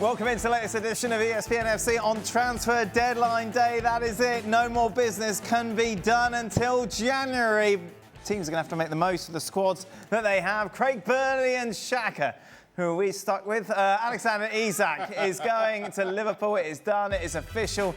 Welcome into the latest edition of ESPN FC on transfer deadline day. That is it. No more business can be done until January. Teams are going to have to make the most of the squads that they have. Craig Burley and Shaka, who are we stuck with? Alexander Isak is going to Liverpool. It is done. It is official.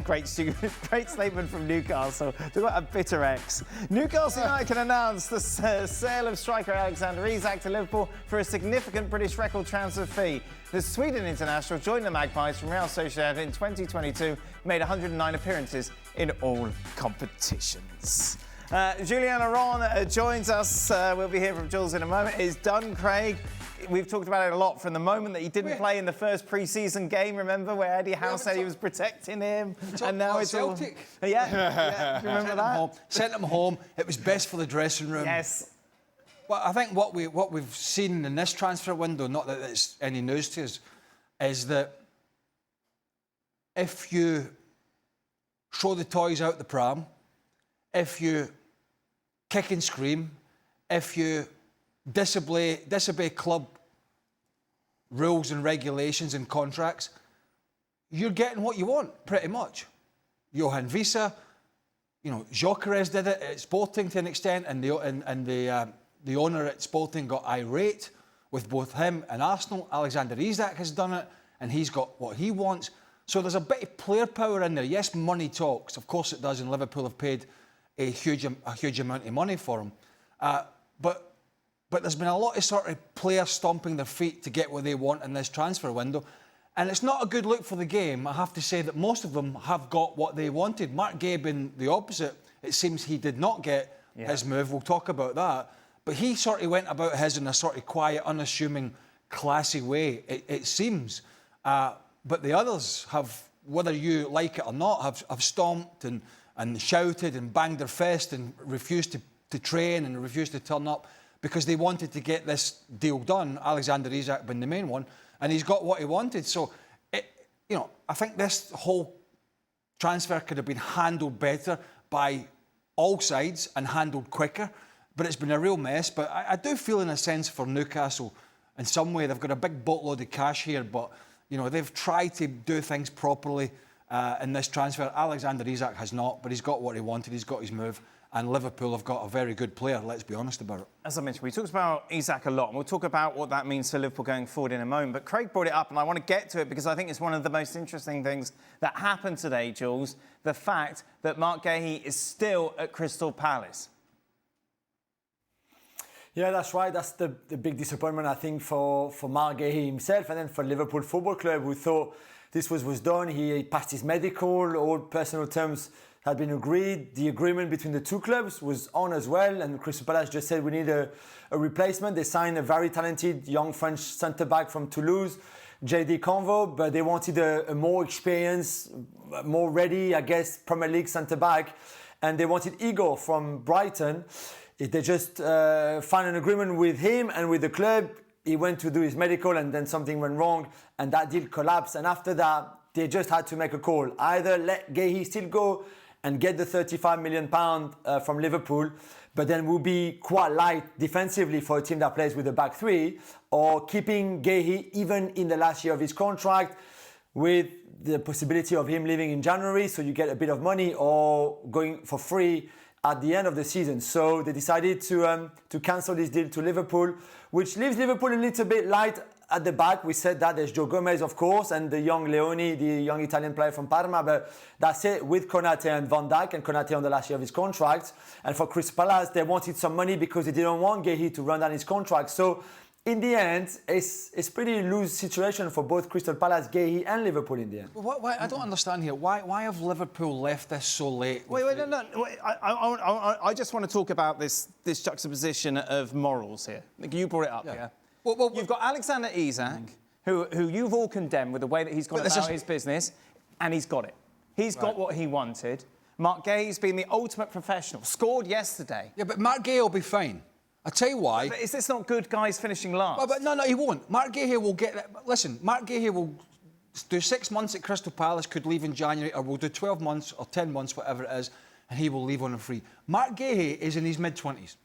Great statement from Newcastle. Talk about a bitter ex. Newcastle United can announce the sale of striker Alexander Isak to Liverpool for a significant British record transfer fee. The Sweden international joined the Magpies from Real Sociedad in 2022, made 109 appearances in all competitions. Julien Laurens joins us. We'll be hearing from Jules in a moment. It's done, Craig. We've talked about it a lot from the moment that he didn't play in the first pre-season game, remember, where Eddie Howe said he was protecting him. And now it's Celtic. All... Yeah. Do you remember that? Sent him home. It was best for the dressing room. Yes. Well, I think what we've seen in this transfer window, not that it's any news to us, is that if you throw the toys out the pram, if you kick and scream, if you disobey club rules and regulations and contracts, you're getting what you want, pretty much. Johan Visa, Gyökeres did it at Sporting to an extent, and the owner at Sporting got irate with both him and Arsenal. Alexander Isak has done it, and he's got what he wants. So there's a bit of player power in there. Yes, money talks. Of course it does, and Liverpool have paid a huge amount of money for him. But there's been a lot of sort of players stomping their feet to get what they want in this transfer window. And it's not a good look for the game. I have to say that most of them have got what they wanted. Marc Guehi being the opposite. It seems he did not get his move. We'll talk about that. But he sort of went about his in a sort of quiet, unassuming, classy way, it seems. But the others have, whether you like it or not, have stomped and shouted and banged their fist and refused to train and refused to turn up because they wanted to get this deal done, Alexander Isak being the main one, and he's got what he wanted. So, I think this whole transfer could have been handled better by all sides and handled quicker, but it's been a real mess. But I do feel, in a sense, for Newcastle, in some way, they've got a big boatload of cash here, but, they've tried to do things properly in this transfer. Alexander Isak has not, but he's got what he wanted, he's got his move. And Liverpool have got a very good player, let's be honest about it. As I mentioned, we talked about Isak a lot, and we'll talk about what that means for Liverpool going forward in a moment. But Craig brought it up, and I want to get to it because I think it's one of the most interesting things that happened today, Jules. The fact that Marc Guehi is still at Crystal Palace. Yeah, that's right. That's the big disappointment, I think, for Marc Guehi himself, and then for Liverpool Football Club, who thought this was done. He passed his medical, all personal terms had been agreed. The agreement between the two clubs was on as well, and Crystal Palace just said we need a replacement. They signed a very talented young French centre-back from Toulouse, JD Convo, but they wanted a more experienced, more ready, I guess, Premier League centre-back, and they wanted Igor from Brighton. They just found an agreement with him and with the club. He went to do his medical, and then something went wrong, and that deal collapsed. And after that, they just had to make a call. Either let Guehi still go and get the £35 million from Liverpool, but then will be quite light defensively for a team that plays with a back three, or keeping Guehi even in the last year of his contract with the possibility of him leaving in January, so you get a bit of money, or going for free at the end of the season. So they decided to cancel this deal to Liverpool, which leaves Liverpool a little bit light at the back. We said that there's Joe Gomez, of course, and the young Leone, the young Italian player from Parma, but that's it with Konate and Van Dijk, and Konate on the last year of his contract. And for Crystal Palace, they wanted some money because they didn't want Guehi to run down his contract. So in the end, it's pretty loose situation for both Crystal Palace, Guehi, and Liverpool in the end. Why, I don't understand here. Why have Liverpool left this so late? Wait, no. I just want to talk about this juxtaposition of morals here. You brought it up, yeah? Well, you've got Alexander Isak, who you've all condemned with the way that he's gone about his business, and he's got it. He's got what he wanted. Marc Guehi's been the ultimate professional. Scored yesterday. Yeah, but Marc Guehi will be fine. I'll tell you why. But is this not good guys finishing last? But no, he won't. Marc Guehi will get... Listen, Marc Guehi will do 6 months at Crystal Palace, could leave in January, or will do 12 months or 10 months, whatever it is, and he will leave on a free. Marc Guehi is in his mid-20s.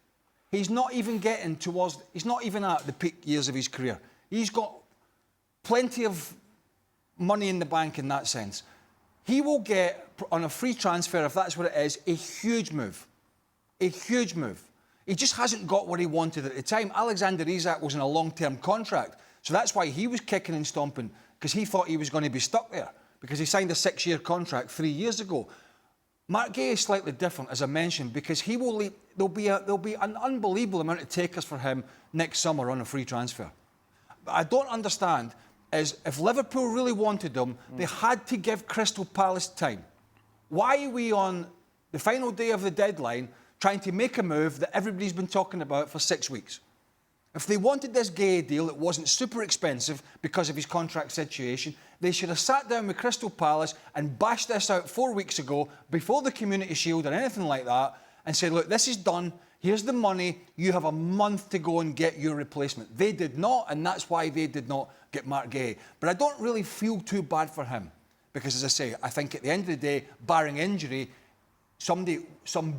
He's not even getting towards... He's not even at the peak years of his career. He's got plenty of money in the bank in that sense. He will get, on a free transfer, if that's what it is, a huge move. A huge move. He just hasn't got what he wanted at the time. Alexander Isak was in a long-term contract, so that's why he was kicking and stomping, because he thought he was going to be stuck there, because he signed a 6-year contract 3 years ago. Marc Guehi is slightly different, as I mentioned, because he will leave, there'll be an unbelievable amount of takers for him next summer on a free transfer. But I don't understand is if Liverpool really wanted him, they had to give Crystal Palace time. Why are we on the final day of the deadline trying to make a move that everybody's been talking about for 6 weeks? If they wanted this Guehi deal, it wasn't super expensive because of his contract situation, they should have sat down with Crystal Palace and bashed this out 4 weeks ago, before the Community Shield or anything like that, and said, look, this is done, here's the money, you have a month to go and get your replacement. They did not, and that's why they did not get Marc Guehi. But I don't really feel too bad for him, because, as I say, I think at the end of the day, barring injury, some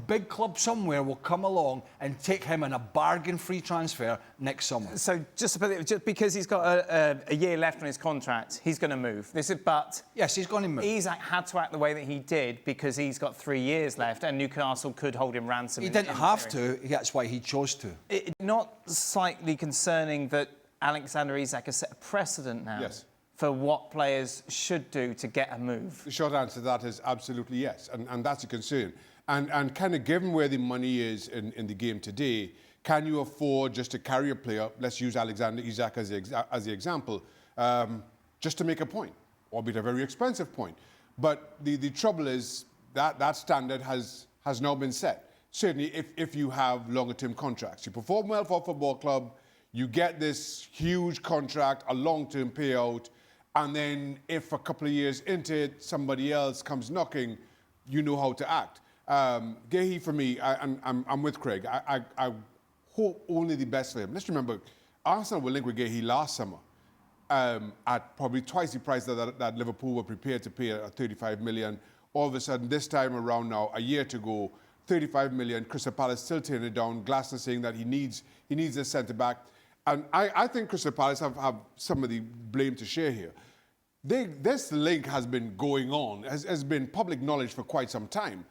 big club somewhere will come along and take him in a bargain-free transfer next summer. So just because he's got a year left on his contract, he's going to move. Yes, he's going to move. Isak had to act the way that he did because he's got 3 years left, and Newcastle could hold him ransom. He didn't have to. That's why he chose to. It's not slightly concerning that Alexander Isak has set a precedent now? Yes. For what players should do to get a move? The short answer to that is absolutely yes, and that's a concern. And kind of given where the money is in the game today, can you afford just to carry a player, let's use Alexander Isak as the example, just to make a point, albeit a very expensive point. But the trouble is that standard has now been set. Certainly if you have longer-term contracts. You perform well for a football club, you get this huge contract, a long-term payout, and then if a couple of years into it, somebody else comes knocking, you know how to act. Guehi, for me, I'm with Craig. I hope only the best for him. Let's remember, Arsenal were linked with Guehi last summer at probably twice the price that Liverpool were prepared to pay at 35 million. All of a sudden, this time around now, a year to go, 35 million, Crystal Palace still turning it down. Glasner saying that he needs a centre-back. And I think Crystal Palace have some of the blame to share here. This link has been going on, has been public knowledge for quite some time.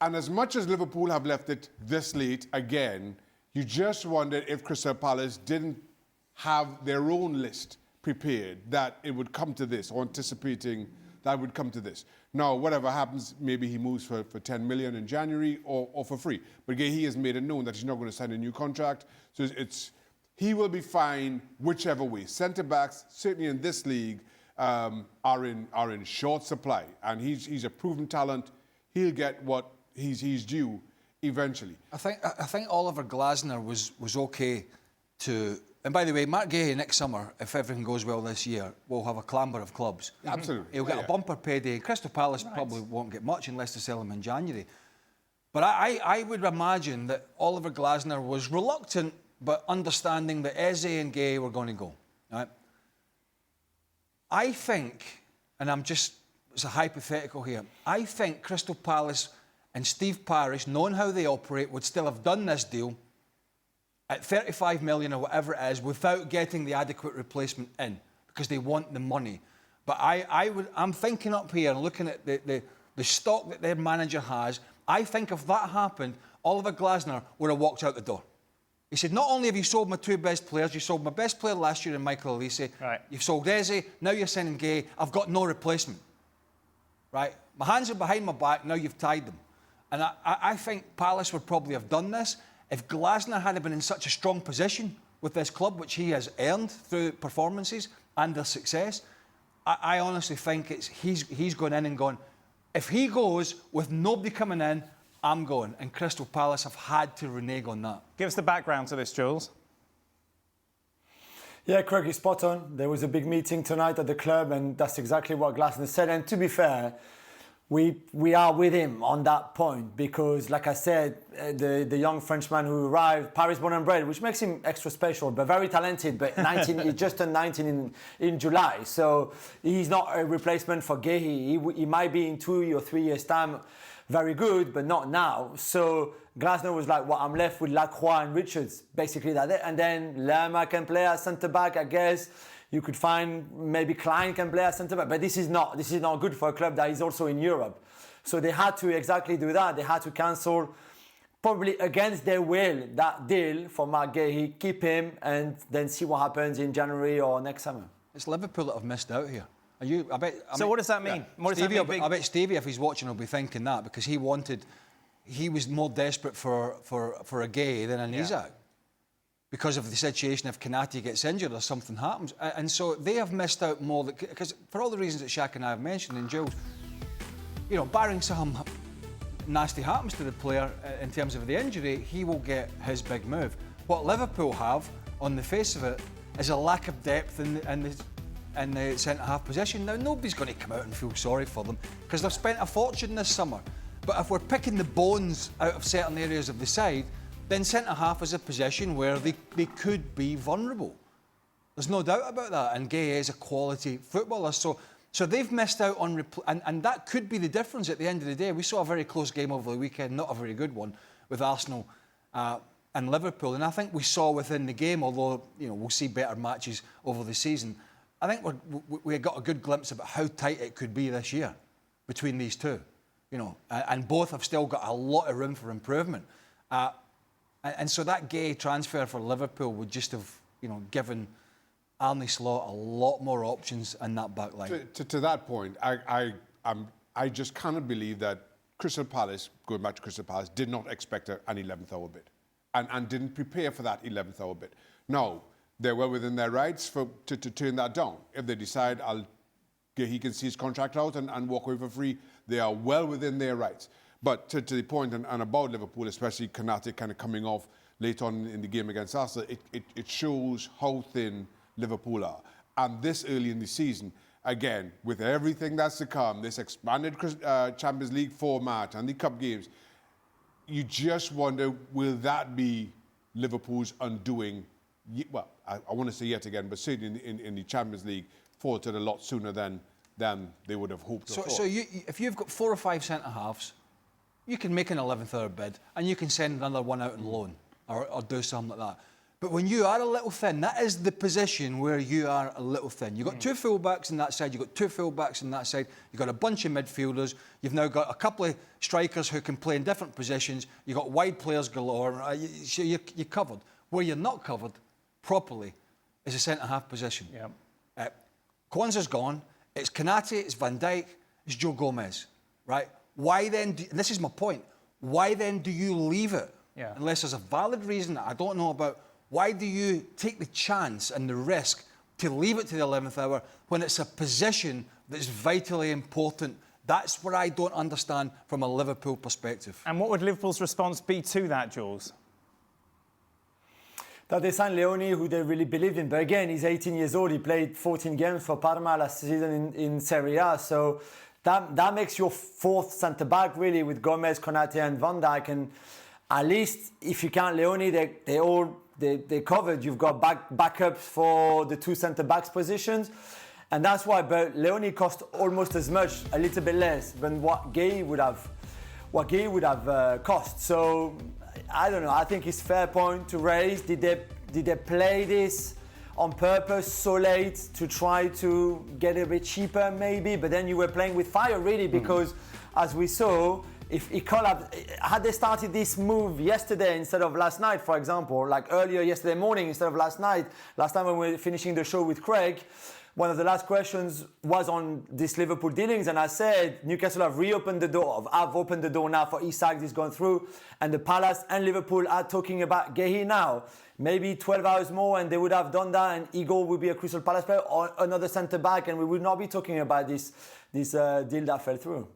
And as much as Liverpool have left it this late again, you just wondered if Crystal Palace didn't have their own list prepared, that it would come to this, or anticipating that it would come to this. Now, whatever happens, maybe he moves for 10 million in January or for free. But Guehi has made it known that he's not going to sign a new contract. So he will be fine whichever way. Centre-backs, certainly in this league, are in short supply. And he's a proven talent. He'll get what he's due eventually. I think Oliver Glasner was okay to... And by the way, Marc Guehi next summer, if everything goes well this year, will have a clamber of clubs. Absolutely. He'll get a bumper payday. Crystal Palace probably won't get much unless they sell him in January. But I would imagine that Oliver Glasner was reluctant, but understanding that Eze and Guehi were going to go. Right? I think, and it's a hypothetical here, I think Crystal Palace and Steve Parish, knowing how they operate, would still have done this deal at 35 million or whatever it is without getting the adequate replacement in, because they want the money. But I'm thinking up here and looking at the stock that their manager has. I think if that happened, Oliver Glasner would have walked out the door. He said, not only have you sold my two best players, you sold my best player last year in Michael Olise, right. You've sold Eze, now you're sending Guehi, I've got no replacement. Right? My hands are behind my back, now you've tied them. And I think Palace would probably have done this if Glasner had been in such a strong position with this club, which he has earned through performances and their success. I honestly think he's gone in and gone, if he goes with nobody coming in, I'm going. And Crystal Palace have had to renege on that. Give us the background to this, Jules. Yeah, Craig is spot on. There was a big meeting tonight at the club, and that's exactly what Glasner said. And to be fair, we are with him on that point because, like I said, the young Frenchman who arrived, Paris born and bred, which makes him extra special, but very talented. But 19, he just turned 19 in July, so he's not a replacement for Guehi. He might be in 2 or 3 years' time very good, but not now. So Glasner was like, well, I'm left with Lacroix and Richards, basically that. And then Lerma can play as centre-back, I guess. You could find maybe Klein can play as centre back, but this is not good for a club that is also in Europe. So they had to exactly do that. They had to cancel, probably against their will, that deal for Marc Guehi, keep him, and then see what happens in January or next summer. It's Liverpool that have missed out here. What does that mean? Yeah. What does Stevie, that mean? I bet Stevie, if he's watching, will be thinking that because he was more desperate for a Guehi than an Isak. Because of the situation, if Konate gets injured or something happens. And so they have missed out more, because for all the reasons that Shaka and I have mentioned, and Jules, you know, barring some nasty happens to the player in terms of the injury, he will get his big move. What Liverpool have, on the face of it, is a lack of depth in the centre-half position. Now, nobody's going to come out and feel sorry for them, because they've spent a fortune this summer. But if we're picking the bones out of certain areas of the side, then centre-half is a position where they could be vulnerable. There's no doubt about that, and Guehi is a quality footballer. So they've missed out on... And that could be the difference at the end of the day. We saw a very close game over the weekend, not a very good one, with Arsenal and Liverpool. And I think we saw within the game, although we'll see better matches over the season, I think we got a good glimpse about how tight it could be this year between these two. And both have still got a lot of room for improvement. And so that Guehi transfer for Liverpool would just have, given Arne Slot a lot more options in that back line. To that point, I just cannot believe that Crystal Palace, going back to Crystal Palace, did not expect an 11th hour bid and didn't prepare for that 11th hour bid. No, they're well within their rights to turn that down. If they decide he can see his contract out and walk away for free, they are well within their rights. But to the point and about Liverpool, especially Konate kind of coming off late on in the game against Arsenal, it shows how thin Liverpool are. And this early in the season, again, with everything that's to come, this expanded Champions League format and the cup games, you just wonder, will that be Liverpool's undoing? Well, I want to say yet again, but certainly in the Champions League, faltered a lot sooner than they would have hoped or thought. So if you've got 4 or 5 centre-halves, you can make an 11th hour bid and you can send another one out on loan or do something like that. But when you are a little thin, that is the position where you are a little thin. You've got 2 full-backs on that side, you've got 2 full-backs on that side, you've got a bunch of midfielders, you've now got a couple of strikers who can play in different positions, you've got wide players galore, so you're covered. Where you're not covered properly is a centre-half position. Yeah. Kwanzaa's gone, it's Konate, it's Van Dijk, it's Joe Gomez, right? Why then, this is my point, why then do you leave it? Yeah. Unless there's a valid reason that I don't know about, why do you take the chance and the risk to leave it to the 11th hour when it's a position that's vitally important? That's what I don't understand from a Liverpool perspective. And what would Liverpool's response be to that, Jules? That they signed Leone, who they really believed in. But again, he's 18 years old. He played 14 games for Parma last season in Serie A. So that makes your 4th centre-back, really, with Gomez, Konate and Van Dijk. And at least, if you count Leone, they covered. You've got backups for the 2 centre-backs positions. And that's why, but Leone cost almost as much, a little bit less than what Guehi would have cost. So I don't know. I think it's fair point to raise. Did they play this on purpose so late to try to get a bit cheaper, maybe? But then you were playing with fire, really, because as we saw, if it collapsed, had they started this move yesterday instead of last night, for example, like earlier yesterday morning instead of last night, last time when we were finishing the show with Craig, one of the last questions was on this Liverpool dealings, and I said Newcastle have opened the door now for Isak. This gone through, and the Palace and Liverpool are talking about Guehi now. Maybe 12 hours more, and they would have done that, and Igor would be a Crystal Palace player or another centre back, and we would not be talking about this deal that fell through.